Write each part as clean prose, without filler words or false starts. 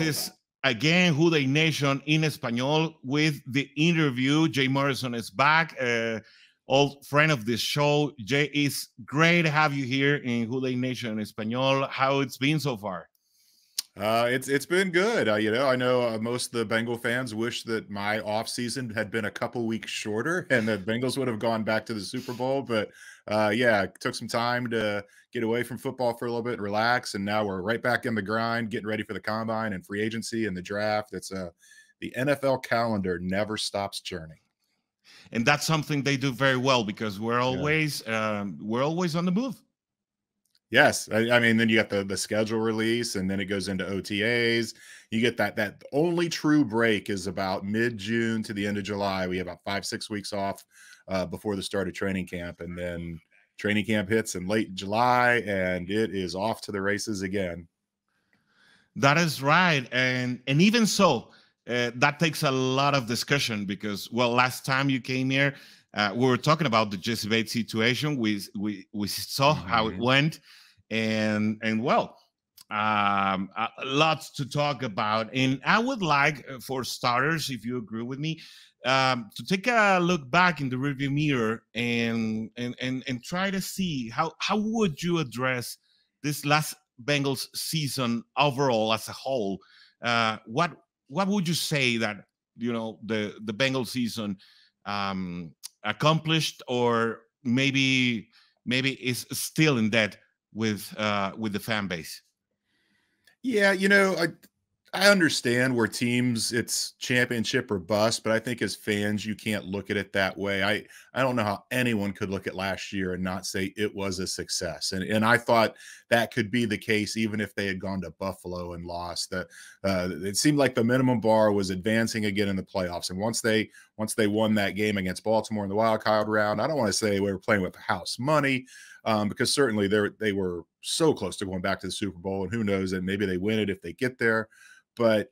is again WHODEY Nation in español with the interview. Jay Morrison is back, old friend of this show. Jay, is great to have you here in WHODEY Nation in español. How it's been so far? It's been good. I know most of the Bengal fans wish that my off season had been a couple weeks shorter and the Bengals would have gone back to the Super Bowl. But yeah, it took some time to get away from football for a little bit, and relax, and now we're right back in the grind, getting ready for the combine and free agency and the draft. It's the NFL calendar never stops churning. And that's something they do very well because we're Yeah. always on the move. Yes, I mean, then you got the schedule release, and then it goes into OTAs. You get that only true break is about mid-June to the end of July. We have about 5-6 weeks off before the start of training camp, and then training camp hits in late July, and it is off to the races again. That is right, and even so, that takes a lot of discussion because, well, last time you came here, we were talking about the Jesse Bates situation. We saw how it went, and well, lots to talk about. And I would like, for starters, if you agree with me, to take a look back in the rearview mirror and try to see how would you address this last Bengals season overall as a whole. What would you say that the Bengals season accomplished, or maybe is still in debt with the fan base? Yeah, I understand where teams, it's championship or bust, but I think as fans, you can't look at it that way. I don't know how anyone could look at last year and not say it was a success. And I thought that could be the case even if they had gone to Buffalo and lost. It seemed like the minimum bar was advancing again in the playoffs. And once they won that game against Baltimore in the wild card round, I don't want to say we were playing with house money, because certainly they were so close to going back to the Super Bowl, and who knows, and maybe they win it if they get there. But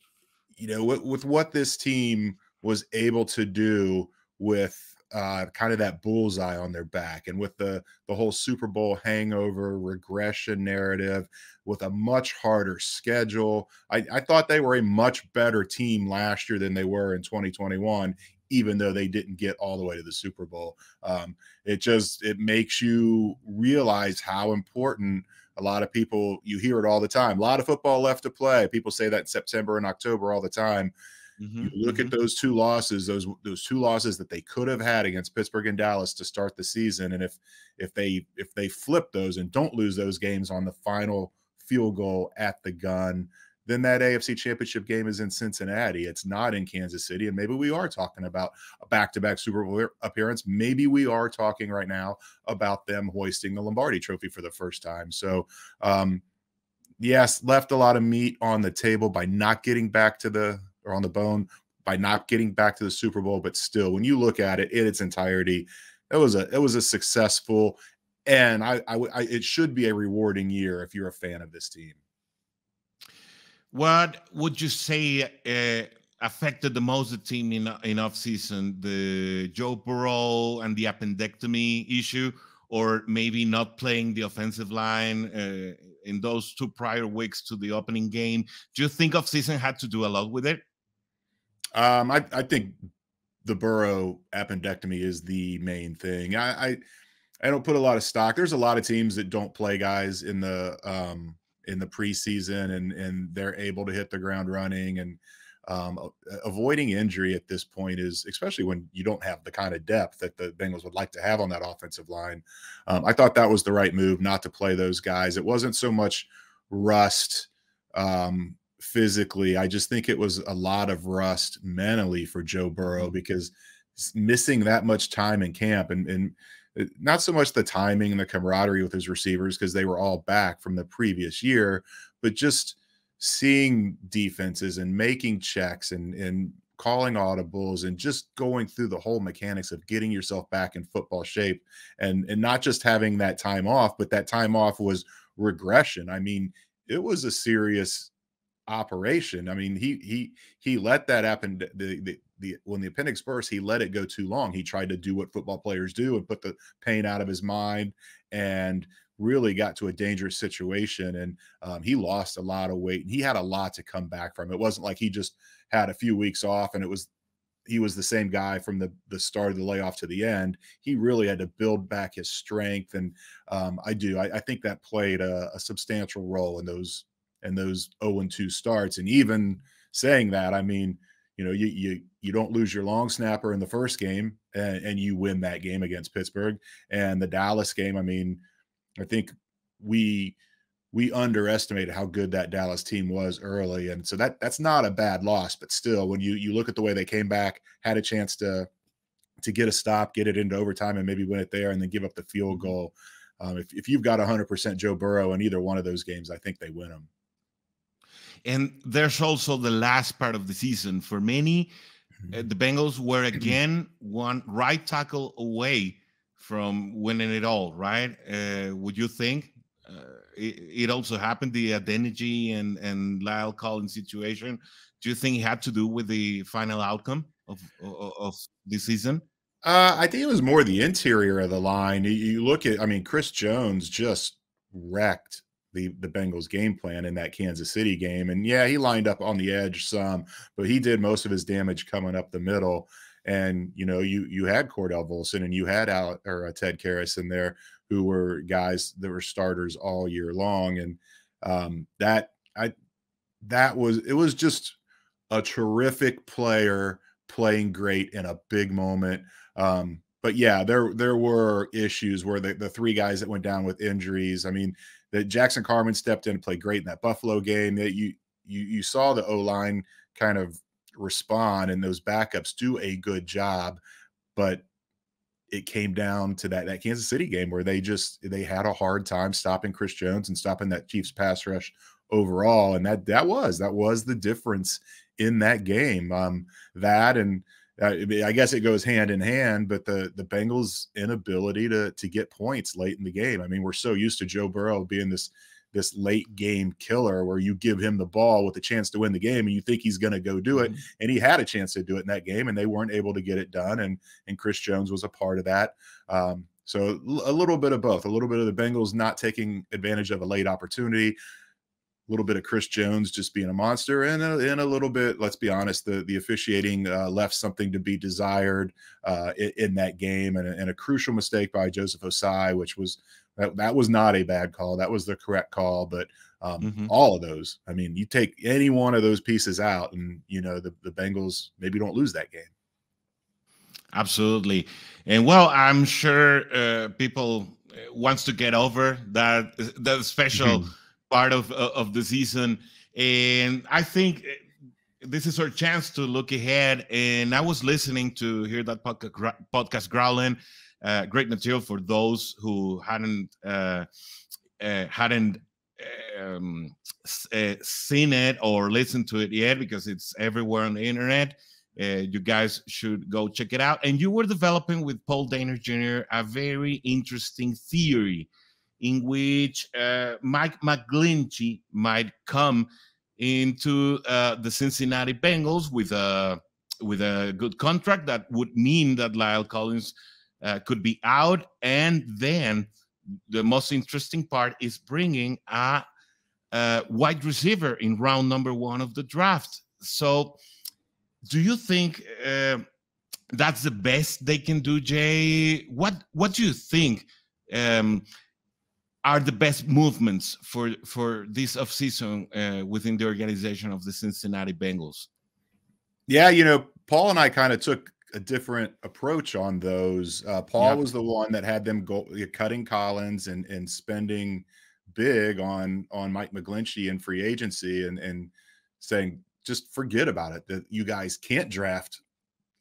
with what this team was able to do with kind of that bullseye on their back, and with the whole Super Bowl hangover regression narrative, with a much harder schedule, I thought they were a much better team last year than they were in 2021, even though they didn't get all the way to the Super Bowl. It makes you realize how important. A lot of people, you hear it all the time. A lot of football left to play. People say that in September and October all the time. You look at those two losses, those two losses that they could have had against Pittsburgh and Dallas to start the season, and if they flip those and don't lose those games on the final field goal at the gun, then that AFC Championship game is in Cincinnati. It's not in Kansas City, and maybe we are talking about a back-to-back Super Bowl appearance. Maybe we are talking right now about them hoisting the Lombardi Trophy for the first time. So, yes, left a lot of meat on the table by not getting back to on the bone, by not getting back to the Super Bowl. But still, when you look at it in its entirety, it was a successful, and it should be a rewarding year if you're a fan of this team. What would you say affected the most the team in off season? The Joe Burrow and the appendectomy issue, or maybe not playing the offensive line in those 2 prior weeks to the opening game? Do you think off season had to do a lot with it? I think the Burrow appendectomy is the main thing. I don't put a lot of stock. There's a lot of teams that don't play guys in the preseason, and they're able to hit the ground running, and avoiding injury at this point is, especially when you don't have the kind of depth that the Bengals would like to have on that offensive line. I thought that was the right move, not to play those guys. It wasn't so much rust physically. I just think it was a lot of rust mentally for Joe Burrow, because missing that much time in camp, and not so much the timing and the camaraderie with his receivers, because they were all back from the previous year, but just seeing defenses and making checks and calling audibles and just going through the whole mechanics of getting yourself back in football shape, and not just having that time off, but that time off was regression. I mean, it was a serious operation. I mean, he let that happen. When the appendix burst, he let it go too long. He tried to do what football players do and put the pain out of his mind. And really got to a dangerous situation, and he lost a lot of weight, and he had a lot to come back from. It wasn't like he just had a few weeks off and he was the same guy from the start of the layoff to the end. He really had to build back his strength, and I think that played a substantial role in those 0-2 starts. And even saying that, I mean, you know, you don't lose your long snapper in the first game, and you win that game against Pittsburgh. And the Dallas game, I mean, I think we underestimated how good that Dallas team was early, and so that's not a bad loss. But still, when you look at the way they came back, had a chance to get a stop, get it into overtime, and maybe win it there, and then give up the field goal. If you've got 100% Joe Burrow in either one of those games, I think they win them. And there's also the last part of the season. For many, the Bengals were again one right tackle away from winning it all, right? Would you think? It also happened, the Adeniji and Lyle Collins situation. Do you think it had to do with the final outcome of the season? I think it was more the interior of the line. You look at, I mean, Chris Jones just wrecked the Bengals game plan in that Kansas City game. And yeah, he lined up on the edge some, but he did most of his damage coming up the middle. And, you know, you had Cordell Volson and you had Ted Karras in there, who were guys that were starters all year long. And it was just a terrific player playing great in a big moment. But yeah, there were issues where the three guys that went down with injuries. I mean, that Jackson Carman stepped in and played great in that Buffalo game. That you saw the O-line kind of respond, and those backups do a good job. But it came down to that Kansas City game where they had a hard time stopping Chris Jones and stopping that Chiefs pass rush overall. And that was the difference in that game. I guess it goes hand in hand, but the Bengals' inability to get points late in the game. I mean, we're so used to Joe Burrow being this late game killer where you give him the ball with a chance to win the game and you think he's going to go do it. And he had a chance to do it in that game and they weren't able to get it done. And Chris Jones was a part of that. So a little bit of both, a little bit of the Bengals not taking advantage of a late opportunity, a little bit of Chris Jones just being a monster, and a little bit, let's be honest, the officiating left something to be desired in that game, and a crucial mistake by Joseph Osai, which was that was not a bad call. That was the correct call. But all of those, I mean, you take any one of those pieces out, and you know the Bengals maybe don't lose that game. Absolutely. And well, I'm sure people wants to get over that special part of the season, and I think this is our chance to look ahead. And I was listening to hear that podcast Growling, great material for those who hadn't seen it or listened to it yet, because it's everywhere on the internet. You guys should go check it out. And you were developing with Paul Dehner Jr. a very interesting theory in which Mike McGlinchey might come into the Cincinnati Bengals with a good contract that would mean that Lyle Collins could be out. And then the most interesting part is bringing a wide receiver in round number 1 of the draft. So do you think that's the best they can do, Jay? What do you think are the best movements for this offseason within the organization of the Cincinnati Bengals? Yeah, you know, Paul and I kind of took a different approach on those. Paul was the one that had them cutting Collins and spending big on Mike McGlinchey in free agency and saying, just forget about it, that you guys can't draft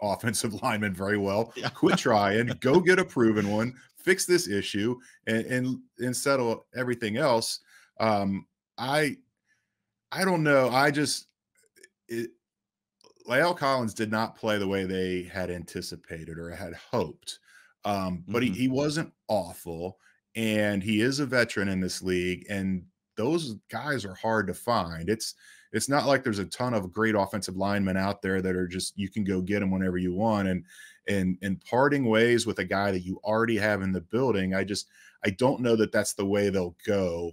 offensive linemen very well. Quit trying, go get a proven one, fix this issue, and settle everything else. I don't know. Lyle Collins did not play the way they had anticipated or had hoped. But he wasn't awful, and he is a veteran in this league, and those guys are hard to find. it's not like there's a ton of great offensive linemen out there that are just, you can go get them whenever you want. And parting ways with a guy that you already have in the building, I don't know that that's the way they'll go.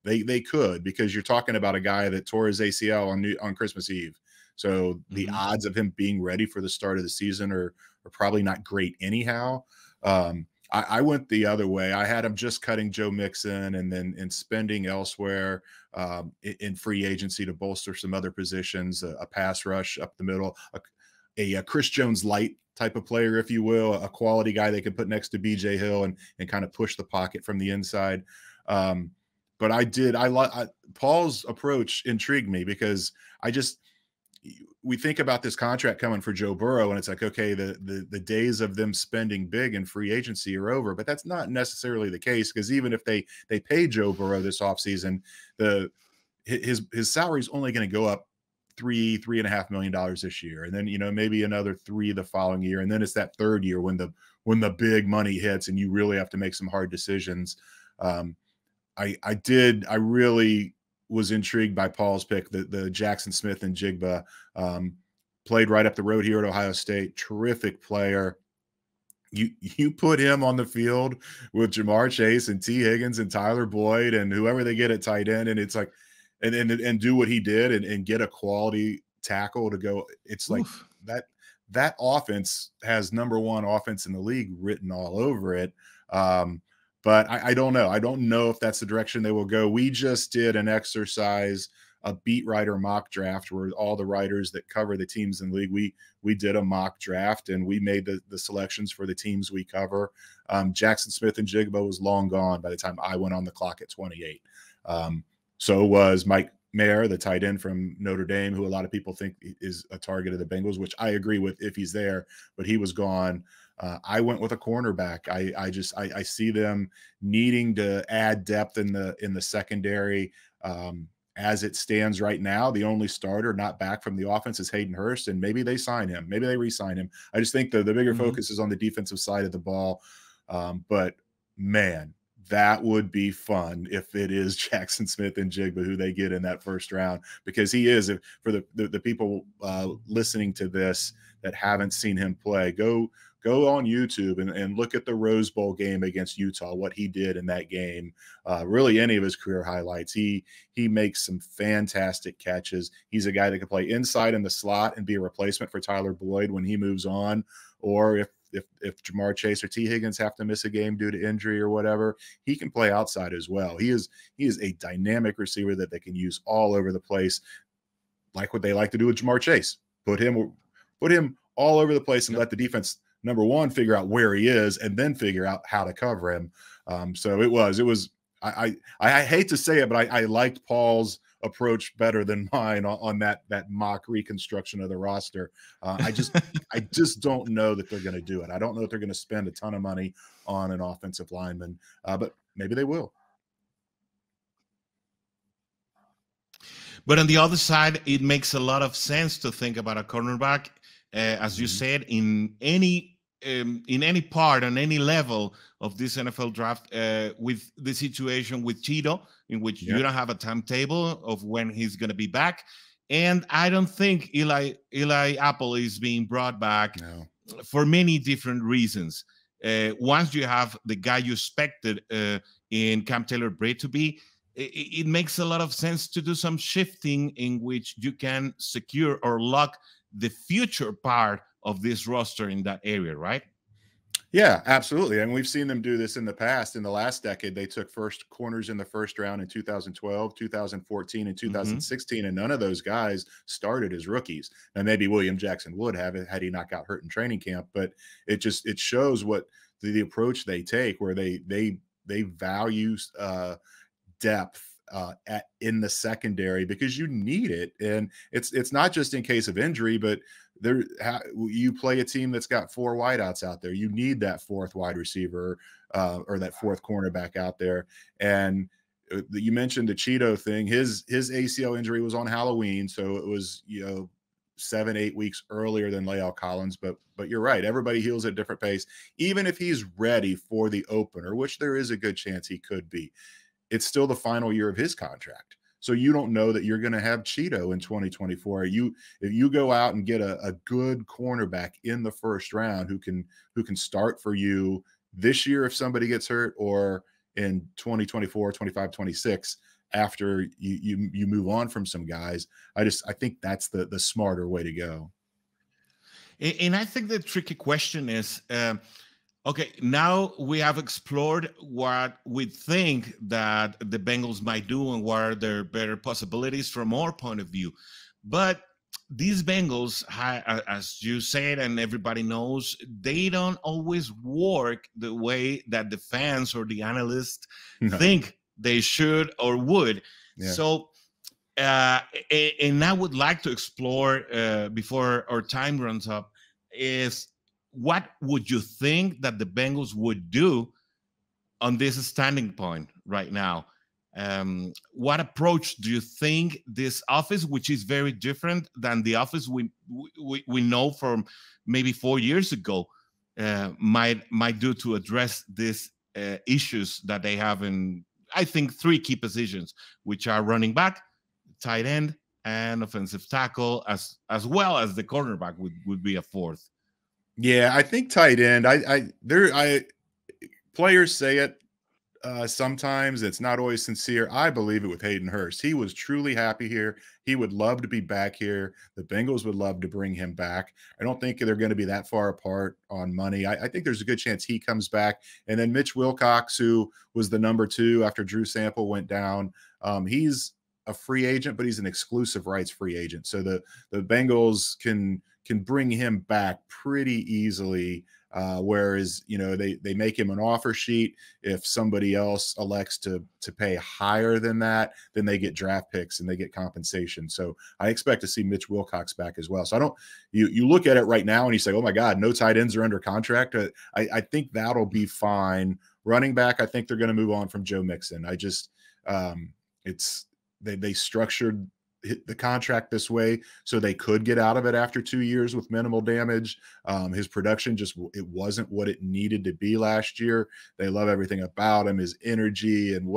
They could, because you're talking about a guy that tore his ACL on Christmas Eve. So the odds of him being ready for the start of the season are probably not great anyhow. I went the other way. I had him just cutting Joe Mixon and spending elsewhere in free agency to bolster some other positions, a pass rush up the middle, a Chris Jones light type of player, if you will, a quality guy they could put next to BJ Hill and kind of push the pocket from the inside. But Paul's approach intrigued me, because we think about this contract coming for Joe Burrow, and it's like, okay, the days of them spending big in free agency are over, but that's not necessarily the case, because even if they pay Joe Burrow this offseason, his salary is only going to go up $3.5 million this year, and then maybe another $3 the following year, and then it's that third year when the big money hits and you really have to make some hard decisions. I really was intrigued by Paul's pick, the Jackson Smith and Jigba. Played right up the road here at Ohio State. Terrific player. You put him on the field with Jamar Chase and T. Higgins and Tyler Boyd and whoever they get at tight end, and it's like, and do what he did and get a quality tackle to go. It's like that offense has #1 offense in the league written all over it. But I don't know. I don't know if that's the direction they will go. We just did an exercise, a beat writer mock draft, where all the writers that cover the teams in the league, we did a mock draft, and we made the selections for the teams we cover. Jackson Smith and Jigba was long gone by the time I went on the clock at 28. So was Mike Mayer, the tight end from Notre Dame, who a lot of people think is a target of the Bengals, which I agree with if he's there, but he was gone. I went with a cornerback. I see them needing to add depth in the secondary. As it stands right now, the only starter not back from the offense is Hayden Hurst, and maybe they sign him. Maybe they re-sign him. I just think the bigger focus is on the defensive side of the ball. But man, that would be fun if it is Jackson Smith and Jigba who they get in that first round, because he is, for the people listening to this that haven't seen him play, go on YouTube and look at the Rose Bowl game against Utah, what he did in that game, really any of his career highlights. He makes some fantastic catches. He's a guy that can play inside in the slot and be a replacement for Tyler Boyd when he moves on, or if Jamar Chase or T. Higgins have to miss a game due to injury or whatever, he can play outside as well. He is a dynamic receiver that they can use all over the place, like what they like to do with Jamar Chase. Put him all over the place and let the defense, #1, figure out where he is, and then figure out how to cover him. So it was. I hate to say it, but I liked Paul's approach better than mine on that mock reconstruction of the roster. I just don't know that they're going to do it. I don't know that they're going to spend a ton of money on an offensive lineman, but maybe they will. But on the other side, it makes a lot of sense to think about a cornerback, as you said, in any part, on any level of this NFL draft, with the situation with Cheeto, in which you don't have a timetable of when he's going to be back. And I don't think Eli Apple is being brought back for many different reasons. Once you have the guy you expected in Cam Taylor-Britt to be, it makes a lot of sense to do some shifting in which you can secure or lock the future part of this roster in that area, right? Yeah, absolutely. And we've seen them do this in the past. In the last decade, they took first corners in the first round in 2012, 2014, and 2016, and none of those guys started as rookies. Now, maybe William Jackson would have it had he not got hurt in training camp, but it shows what the approach they take, where they value depth in the secondary, because you need it. And it's not just in case of injury, but you play a team that's got 4 wideouts out there. You need that 4th wide receiver or that 4th cornerback out there. And you mentioned the Cheeto thing. His ACL injury was on Halloween, so it was 7-8 weeks earlier than La'el Collins. But you're right. Everybody heals at a different pace. Even if he's ready for the opener, which there is a good chance he could be, it's still the final year of his contract. So you don't know that you're going to have Cheeto in 2024. If you go out and get a good cornerback in the first round who can start for you this year if somebody gets hurt, or in 2024, 25, 26 after you move on from some guys. I think that's the smarter way to go. And I think the tricky question is, okay, now we have explored what we think that the Bengals might do and what are their better possibilities from our point of view. But these Bengals, as you said, and everybody knows, they don't always work the way that the fans or the analysts think they should or would. Yeah. So, and I would like to explore before our time runs up is what would you think that the Bengals would do on this standing point right now? What approach do you think this office, which is very different than the office we know from maybe 4 years ago, might do to address these issues that they have in, I think, 3 key positions, which are running back, tight end, and offensive tackle, as well as the cornerback would be a 4th. Yeah, I think tight end. Players say it sometimes. It's not always sincere. I believe it with Hayden Hurst. He was truly happy here. He would love to be back here. The Bengals would love to bring him back. I don't think they're going to be that far apart on money. I think there's a good chance he comes back. And then Mitch Wilcox, who was the number 2 after Drew Sample went down, he's a free agent, but he's an exclusive rights free agent. So the Bengals can bring him back pretty easily. Whereas, they make him an offer sheet. If somebody else elects to pay higher than that, then they get draft picks and they get compensation. So I expect to see Mitch Wilcox back as well. So you look at it right now and you say, oh my God, no tight ends are under contract. I think that'll be fine. Running back, I think they're going to move on from Joe Mixon. They structured the contract this way so they could get out of it after 2 years with minimal damage. His production it wasn't what it needed to be last year. They love everything about him, his energy and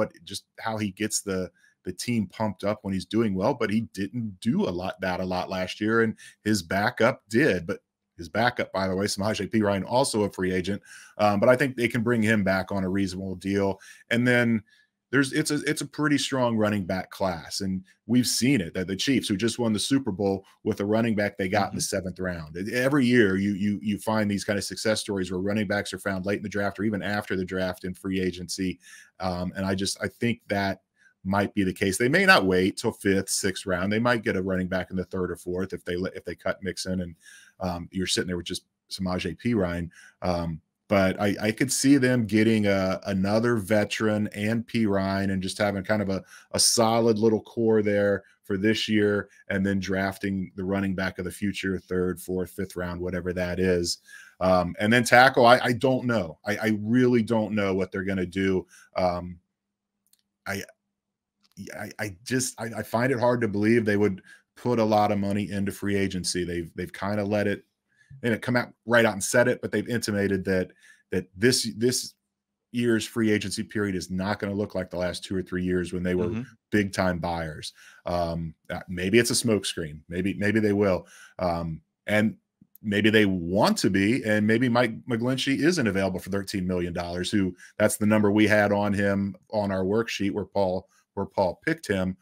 how he gets the team pumped up when he's doing well, but he didn't do a lot last year, and his backup did. But his backup, by the way, Samaje Perine, also a free agent. But I think they can bring him back on a reasonable deal. And then it's a pretty strong running back class, and we've seen it that the Chiefs, who just won the Super Bowl with a running back they got in the 7th round. Every year you find these kind of success stories where running backs are found late in the draft or even after the draft in free agency. And I think that might be the case. They may not wait till 5th, 6th round. They might get a running back in the 3rd or 4th if they cut Mixon and you're sitting there with just Samaje Perine. But I could see them getting another veteran and Perine and just having kind of a solid little core there for this year, and then drafting the running back of the future, 3rd, 4th, 5th round, whatever that is. And then tackle, I don't know. I really don't know what they're going to do. I find it hard to believe they would put a lot of money into free agency. They've kind of let it. They didn't come out right out and said it, but they've intimated that this year's free agency period is not going to look like the last 2 or 3 years when they were big time buyers. Maybe it's a smokescreen. Maybe they will, and maybe they want to be. And maybe Mike McGlinchey isn't available for $13 million. That's the number we had on him on our worksheet where Paul picked him.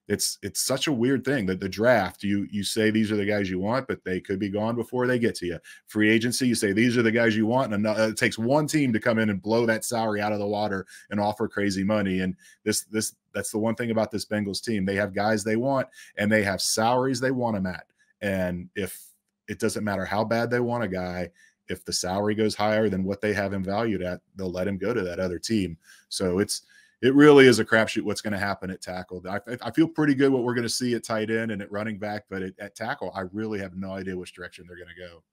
It's such a weird thing that the draft, you say these are the guys you want, but they could be gone before they get to you. Free agency, you say these are the guys you want, and it takes one team to come in and blow that salary out of the water and offer crazy money. And that's the one thing about this Bengals team. They have guys they want, and they have salaries they want them at. And if it doesn't matter how bad they want a guy, if the salary goes higher than what they have him valued at, they'll let him go to that other team. So it really is a crapshoot what's going to happen at tackle. I feel pretty good what we're going to see at tight end and at running back, but at tackle, I really have no idea which direction they're going to go.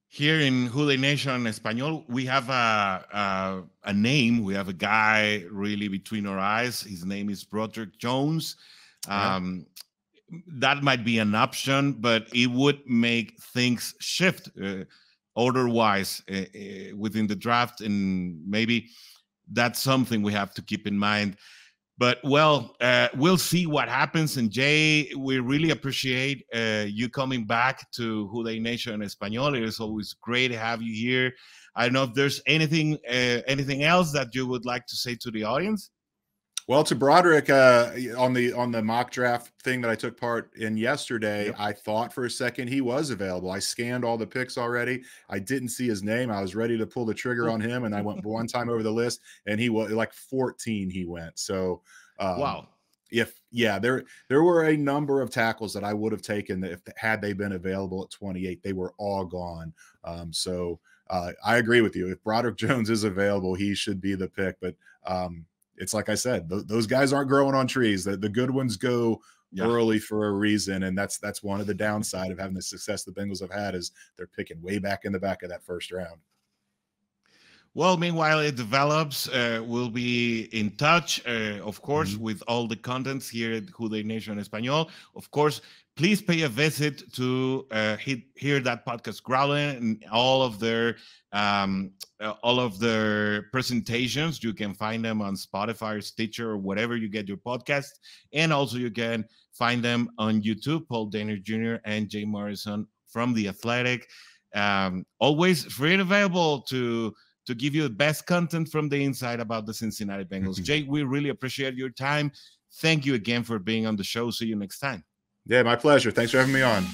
Here in WHODEY Nation español, we have a name. We have a guy really between our eyes. His name is Broderick Jones. That might be an option, but it would make things shift order-wise within the draft, and maybe that's something we have to keep in mind. But well, we'll see what happens. And Jay, we really appreciate you coming back to WHODEY Nation in Español. It is always great to have you here. I don't know if there's anything else that you would like to say to the audience. Well, to Broderick, on the mock draft thing that I took part in yesterday, yep. I thought for a second he was available. I scanned all the picks already. I didn't see his name. I was ready to pull the trigger on him, and I went one time over the list, and he was like 14. He went. So, wow. There were a number of tackles that I would have taken if had they been available at 28. They were all gone. I agree with you. If Broderick Jones is available, he should be the pick. But it's like I said, those guys aren't growing on trees. The good ones go early for a reason, and that's one of the downside of having the success the Bengals have had is they're picking way back in the back of that first round. Well, meanwhile, it develops. We'll be in touch, of course, with all the contents here at WHODEY Nation Español. Of course, please pay a visit to hear that podcast growling and all of their presentations. You can find them on Spotify or Stitcher or whatever you get your podcast. And also you can find them on YouTube, Paul Dehner Jr. and Jay Morrison from The Athletic. Always free and available to give you the best content from the inside about the Cincinnati Bengals. Jay, we really appreciate your time. Thank you again for being on the show. See you next time. Yeah, my pleasure. Thanks for having me on.